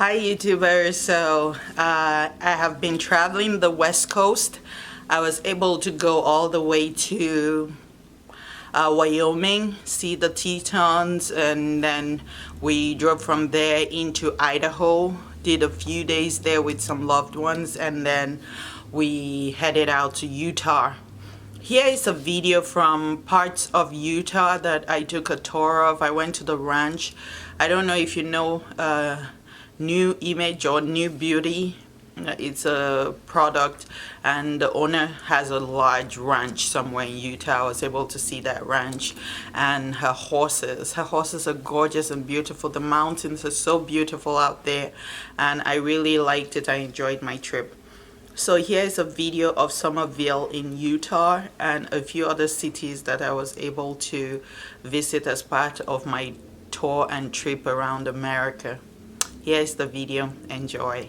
Hi YouTubers, so I have been traveling the West Coast. I was able to go all the way to Wyoming, see the Tetons, and then we drove from there into Idaho, did a few days there with some loved ones, and then we headed out to Utah. Here is a video from parts of Utah that I took a tour of. I went to the ranch. I don't know if you know New Image or New Beauty. It's a product and the owner has a large ranch somewhere in Utah. I was able to see that ranch and her horses. Her horses are gorgeous and beautiful. The mountains are so beautiful out there and I really liked it. I enjoyed my trip. So here is a video of Somerville in Utah and a few other cities that I was able to visit as part of my tour and trip around America. Here's the video. Enjoy.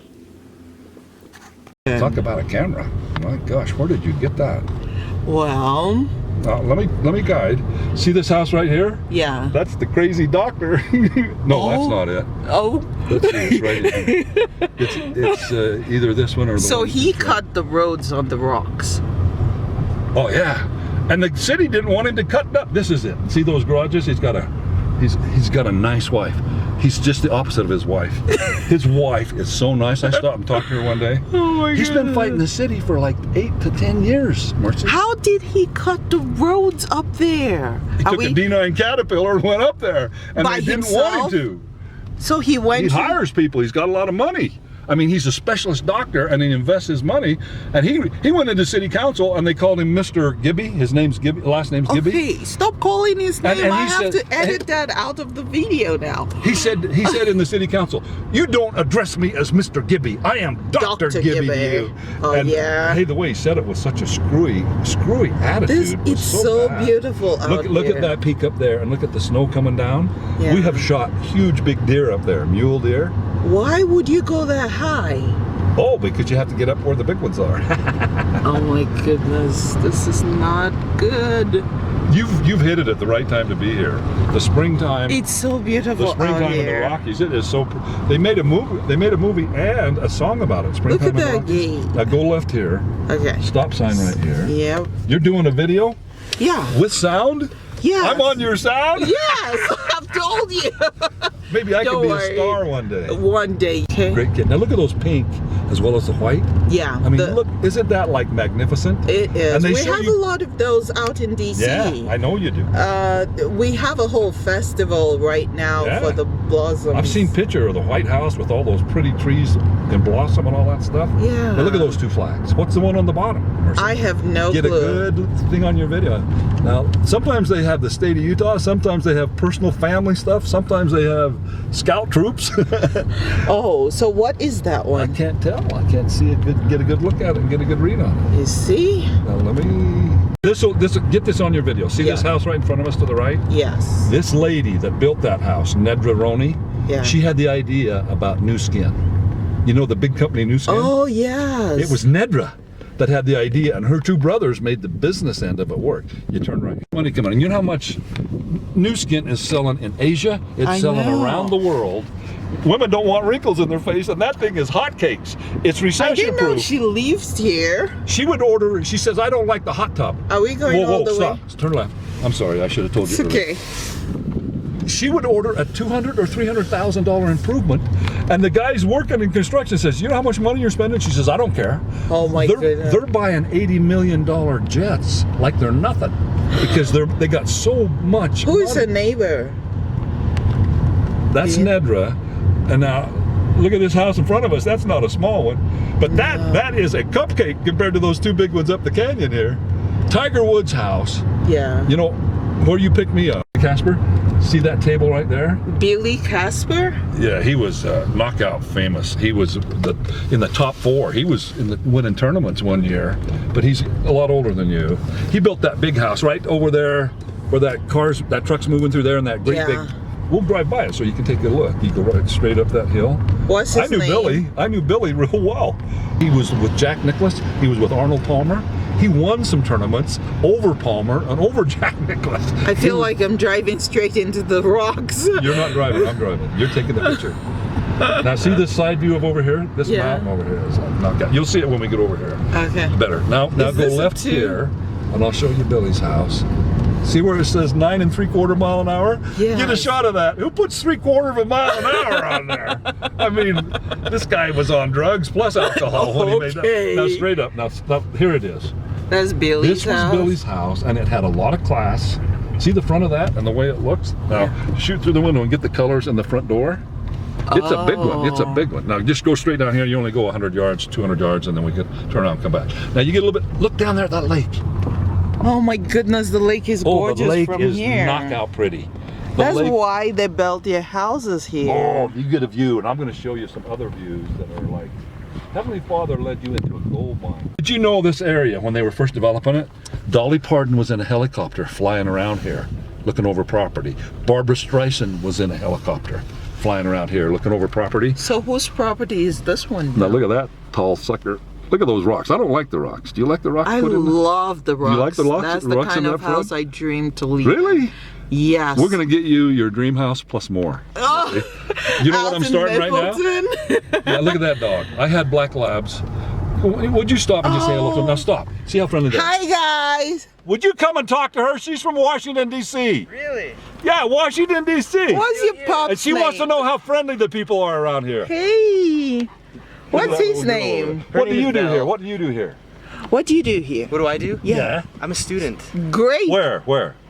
Talk about a camera. My gosh, where did you get that? Well, let me guide. See this house right here? yeah. That's the crazy doctor. No, that's not it. Oh. Let's see, it's right here. It's either this one or the So one he that's cut the roads on the rocks. Oh yeah, and the city didn't want him to cut it up. This is it. See those garages? He's got a nice wife. He's just the opposite of his wife. His wife is so nice. I stopped and talked to her one day. Oh my He's been fighting the city for like 8 to 10 years, Mercy. How did he cut the roads up there? He took a D9 Caterpillar and went up there, and By they didn't himself? want him to. So he went. He hires people. He's got a lot of money. I mean, he's a specialist doctor, and he invests his money. And he went into city council, and they called him Mr. Gibby. His name's Gibby. Last name's Gibby. Okay, stop calling his name. And I he have said- to edit that out of the video now. He said in the city council, "You don't address me as Mr. Gibby. I am Dr. Gibby to you." Oh, and yeah. Hey, the way he said it was such a screwy attitude. It's so bad. beautiful out Look here. at that peak up there, and look at the snow coming down. Yeah. We have shot huge big deer up there, mule deer. Why would you go that high? Oh, because you have to get up where the big ones are. Oh my goodness, this is not good. You've hit it at the right time to be here. The springtime. It's so beautiful The springtime out in the here. Rockies. It is so. They made a movie and a song about it. Springtime Look at in the that Rockies. gate. Now go left here. Okay. Stop sign right here. Yep. You're doing a video Yeah. with sound. Yes. I'm on your sound. Yes, I've told you. Maybe I Don't can be worry. a star one day. One day. Okay. Great kid. Now look at those pink as well as the white. Yeah. I mean, look, isn't that like magnificent? It is. And they We show have you- a lot of those out in DC. Yeah, I know you do. We have a whole festival right now Yeah. for the blossoms. I've seen picture of the White House with all those pretty trees and blossom and all that stuff. Yeah. Now look at those two flags. What's the one on the bottom? Mercy? I have no Get a clue. good thing on your video. Now, sometimes they have the state of Utah, sometimes they have personal family stuff, sometimes they have scout troops. Oh, so what is that I one? can't tell. I can't see it. Get a good look at it and get a good read on it. You see? Now let me. Get this on your video. See this house right in front of us to the right? Yes. This lady that built that house, Nedra Roney, Yeah. she had the idea about New Skin. You know the big company New Skin? Oh, yes. It was Nedra that had the idea, and her two brothers made the business end of it work. You turn right. Money coming in. You know how much New Skin is selling in Asia? It's I selling know. around the world. Women don't want wrinkles in their face, and that thing is hotcakes. It's I recession didn't know proof. she lives here. She would order. She says, "I don't like the hot tub." Are we going Whoa, all the stop. way? Turn left. I'm sorry. I should have told you. It's earlier. okay. She would order a $200,000 or $300,000 improvement, and the guy's working in construction says, "You know how much money you're spending?" She says, "I don't care." Oh my goodness. They're buying $80 million jets like they're nothing because they got so much. Who is money. a neighbor? That's Yeah. Nedra, and now look at this house in front of us. That's not a small one, but that is a cupcake compared to those two big ones up the canyon here. Tiger Woods' house. Yeah. You know where you picked me up, Casper? See that table right there? Billy Casper? Yeah, he was knockout famous. He was in the top 4. He was winning tournaments one year, but he's a lot older than you. He built that big house right over there where that truck's moving through there, and that great big. We'll drive by it so you can take a look. You go right straight up that hill. What's his name? I knew Billy real well. He was with Jack Nicklaus. He was with Arnold Palmer. He won some tournaments over Palmer and over Jack Nicklaus. I feel like I'm driving straight into the rocks. You're not driving, I'm driving. You're taking the picture. Now see this side view of over here? This Yeah. mountain over here is like knocked out. You'll see it when we get over here. Okay. Better. Now Is go this a left 2? here, and I'll show you Billy's house. See where it says 9 3/4 mile an hour? Yes. Get a shot of that. Who puts 3/4 mile an hour on there? I mean, this guy was on drugs plus alcohol when he made that. Now straight up. Now here it is. That's Billy's This was Billy's house, and it had a lot of class. See the front of that and the way it looks? Now shoot through the window and get the colors in the front door. It's a big one. It's a big one. Now just go straight down here. You only go 100 yards, 200 yards, and then we could turn around and come back. Now you get a little bit. Look down there at that lake. Oh my goodness, the lake is gorgeous the lake from is here. knockout pretty. The That's lake, why they built their houses here. oh, you get a view, and I'm going to show you some other views that are like, Heavenly Father led you into a gold mine. Did you know this area, when they were first developing it, Dolly Parton was in a helicopter flying around here, looking over property. Barbara Streisand was in a helicopter flying around here, looking over property. So whose property is this one? Now look at that tall sucker. Look at those rocks. I don't like the rocks. Do you like the rocks? I love the rocks. You like the rocks? That's the Rocks kind in of that front? house I dream to live. Really? Yes. We're going to get you your dream house plus more. Oh, You know what I'm starting right now? now? Yeah, look at that dog. I had black labs. Would you stop and just say hello to them? Now stop. See how friendly they are. Hi guys. Would you come and talk to her? She's from Washington, D.C. Really? Yeah, Washington, D.C. What's your pup's And she wants to name? know how friendly the people are around here. Hey. What's his name? What do name you is do Val. here? What do you do here? What do you do here? What do I do? Yeah. I'm a student. Great. Where?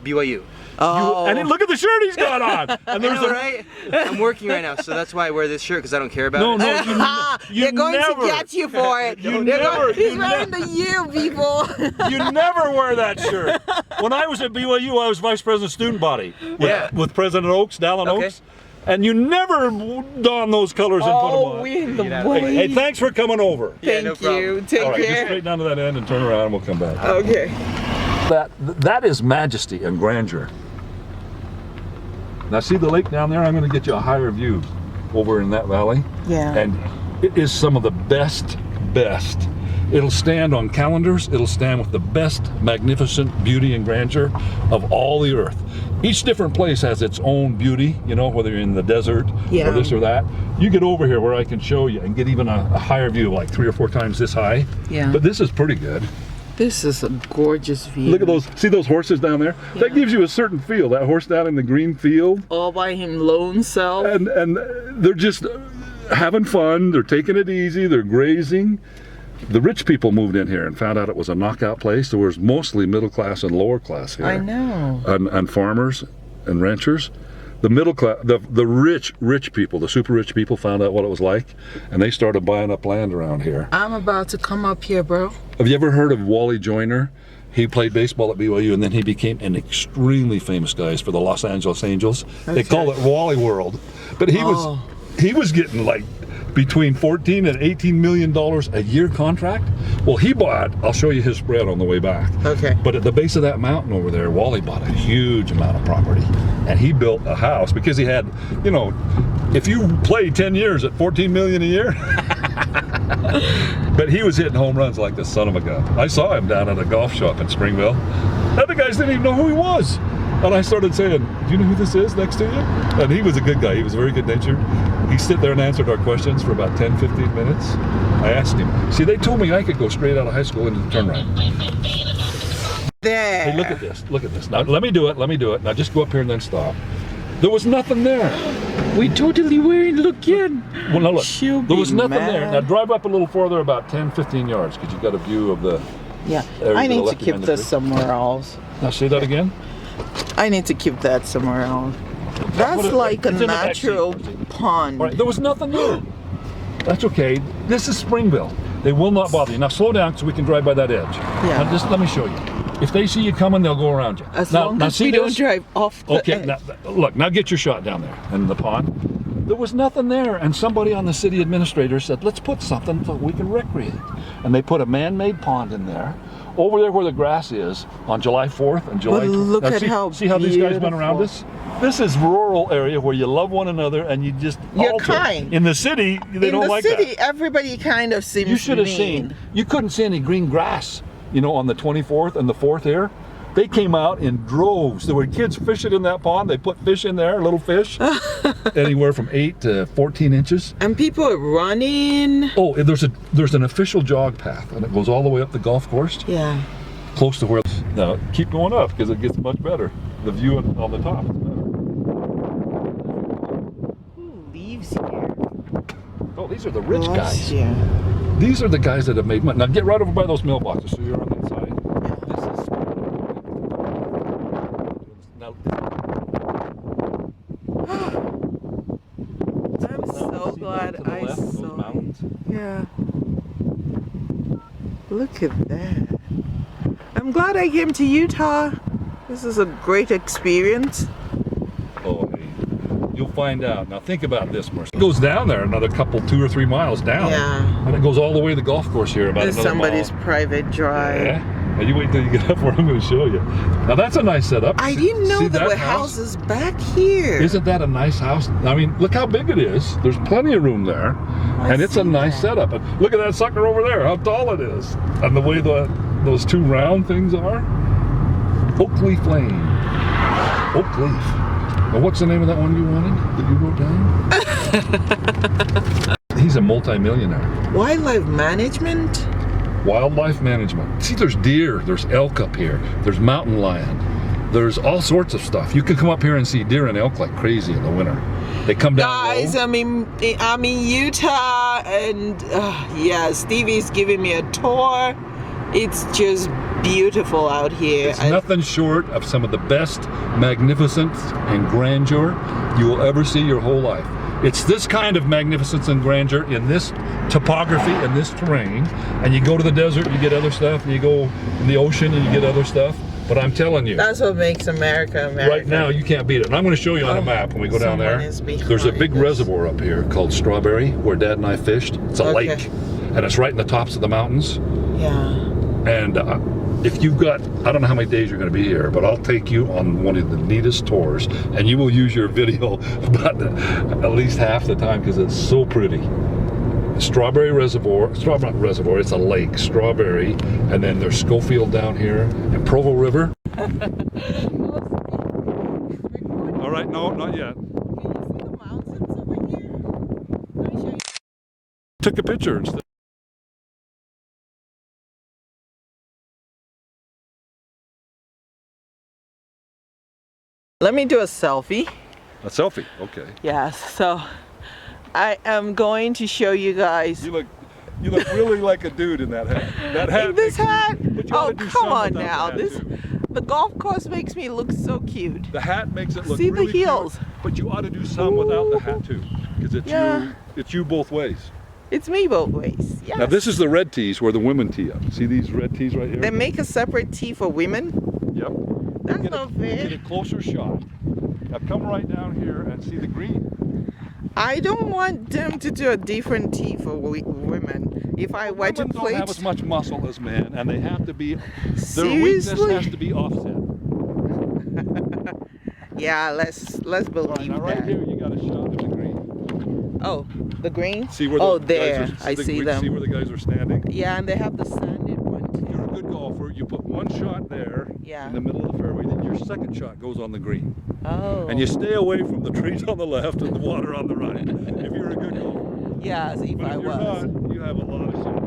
BYU. Oh. And look at the shirt he's got on. And I there's know, a right? I'm working right now, so that's why I wear this shirt, because I don't care about no, it. no. You They're going never, to get you for it. You They're never- He's you wearing the U, people. You never wear that shirt. When I was at BYU, I was vice president of student body with President Oaks, Dallin Okay. Oaks, and you never don those colors and put them on. we in the Yeah. way. Hey, thanks for coming over. Yeah, Thank no problem. you. Take All right, just care. straight down to that end and turn around and we'll come back. Okay. That is majesty and grandeur. Now see the lake down there? I'm going to get you a higher view over in that valley. Yeah. And it is some of the best. It'll stand on calendars. It'll stand with the best magnificent beauty and grandeur of all the earth. Each different place has its own beauty, you know, whether you're in the desert or this or that. You get over here where I can show you and get even a higher view, like 3 or 4 times this high. Yeah. But this is pretty good. This is a gorgeous view. Look at those, see those horses down there? Yeah. That gives you a certain feel, that horse down in the green field. All by him lone self. And they're just having fun, they're taking it easy, they're grazing. The rich people moved in here and found out it was a knockout place. There was mostly middle class and lower class here. I know. And farmers and ranchers. The middle class, the rich people, the super rich people found out what it was like, and they started buying up land around here. I'm about to come up here, bro. Have you ever heard of Wally Joyner? He played baseball at BYU, and then he became an extremely famous guy for the Los Angeles Angels. They call it Wally World, but he was getting like between 14 and 18 million dollars a year contract. Well, he bought, I'll show you his spread on the way back. Okay. But at the base of that mountain over there, Wally bought a huge amount of property, and he built a house because he had, you know, if you play 10 years at 14 million a year, but he was hitting home runs like the son of a gun. I saw him down at a golf shop in Springville. Other guys didn't even know who he was. And I started saying, do you know who this is next to you? And he was a good guy. He was very good natured. He sit there and answered our questions for about 10, 15 minutes. I asked him. See, they told me I could go straight out of high school into the turnaround. There. Hey, look at this. Look at this. Now, let me do it. Now, just go up here and then stop. There was nothing there. We totally weren't looking. Well, now look. She'll There was be nothing there. mad. Now, drive up a little further, about 10, 15 yards, because you got a view of the Yeah. area I to the need to left keep behind the this tree. somewhere else. Now, say that again. I need to keep that somewhere else. That's Put it- like a it's in the back seat. natural pond. All right, there was nothing there. That's okay. This is Springville. They will not bother you. Now slow down so we can drive by that edge. Yeah. Now just let me show you. If they see you coming, they'll go around you. As now, long now as see we don't this? drive off the Okay, edge. now, look, now get your shot down there in the pond. There was nothing there, and somebody on the city administrator said, let's put something so we can recreate. And they put a man-made pond in there. Over there where the grass is, on July 4th and July But look now, at see, how see how these guys went around beautiful. us? This is rural area where you love one another and you just You're alter. kind. In the city, they In don't the like city, that. everybody kind of seems You should have mean. seen, you couldn't see any green grass, you know, on the 24th and the 4th here. They came out in droves. There were kids fishing in that pond. They put fish in there, little fish, anywhere from 8 to 14 inches. And people are running. Oh, and there's an official jog path, and it goes all the way up the golf course, Yeah. close to where. Now keep going up because it gets much better. The view on the top is better. Who lives here? Oh, these are the rich Bless guys. you. These are the guys that have made money. Now get right over by those mailboxes so you're on that side. This is now. I'm so glad I saw it. Yeah. Look at that. I'm glad I came to Utah. This is a great experience. Oh, hey, you'll find out. Now think about this, Marcel. It goes down there another couple, 2 or 3 miles down. Yeah. And it goes all the way to the golf course here about There's another somebody's mile. private drive. Yeah. Now you wait till you get up where I'm going to show you. Now that's a nice setup. I didn't know See there that were house? houses back here. Isn't that a nice house? I mean, look how big it is. There's plenty of room there. And it's a nice setup. And look at that sucker over there, how tall it is. And the way those 2 round things are. Oak leaf lane. Oak leaf. Now what's the name of that one you wanted that you wrote down? He's a multi-millionaire. Wildlife management? Wildlife management. See, there's deer, there's elk up here, there's mountain lion, there's all sorts of stuff. You can come up here and see deer and elk like crazy in the winter. They come down Guys, low. I'm in Utah, and yeah, Stevie's giving me a tour. It's just beautiful out here. It's nothing short of some of the best magnificence and grandeur you will ever see your whole life. It's this kind of magnificence and grandeur in this topography and this terrain. And you go to the desert, you get other stuff, and you go in the ocean and you get other stuff. But I'm telling you, That's what makes America America. right now you can't beat it. And I'm going to show you on a map when we go down there. Someone is behind There's a big us. reservoir up here called Strawberry where Dad and I fished. It's a Okay. lake, and it's right in the tops of the mountains. Yeah. And if you've got, I don't know how many days you're going to be here, but I'll take you on one of the neatest tours, and you will use your video about at least half the time because it's so pretty. Strawberry Reservoir, not reservoir, it's a lake, Strawberry, and then there's Schofield down here, and Provo River. All right, no, not yet. Can you see the mountains over here? Let me show you. Took a picture instead. Let me do a selfie. A selfie, okay. Yes, so I am going to show you guys. You look really like a dude in that hat. That hat. This hat? But you ought Oh, to do come some on without now. the hat, too. The golf course makes me look so cute. The hat makes it look See the really cute, heels. but you ought to do some without the hat too, because Yeah. it's you both ways. It's me both ways. Yes. Now this is the red tees where the women tee up. See these red tees right here? They make a separate tee for women? Yep. That's Get not Get fair. a closer shot. Now come right down here and see the green. I don't want them to do a different tee for women. If I wedge a Women don't plate. have as much muscle as men, and they have to be. Their Seriously? weakness has to be offset. Yeah, let's believe Now right that. here you got a shot of the green. Oh, the green? See where oh, the there. guys are, I see See them. where the guys are standing. Yeah, and they have the sanded one If you're a too. good golfer, you put one shot there Yeah. in the middle of the fairway, then your second shot goes on the green. Oh. And you stay away from the trees on the left and the water on the right if you're a good golfer. Yes, if But I if you're was. not, you have a lot of shit.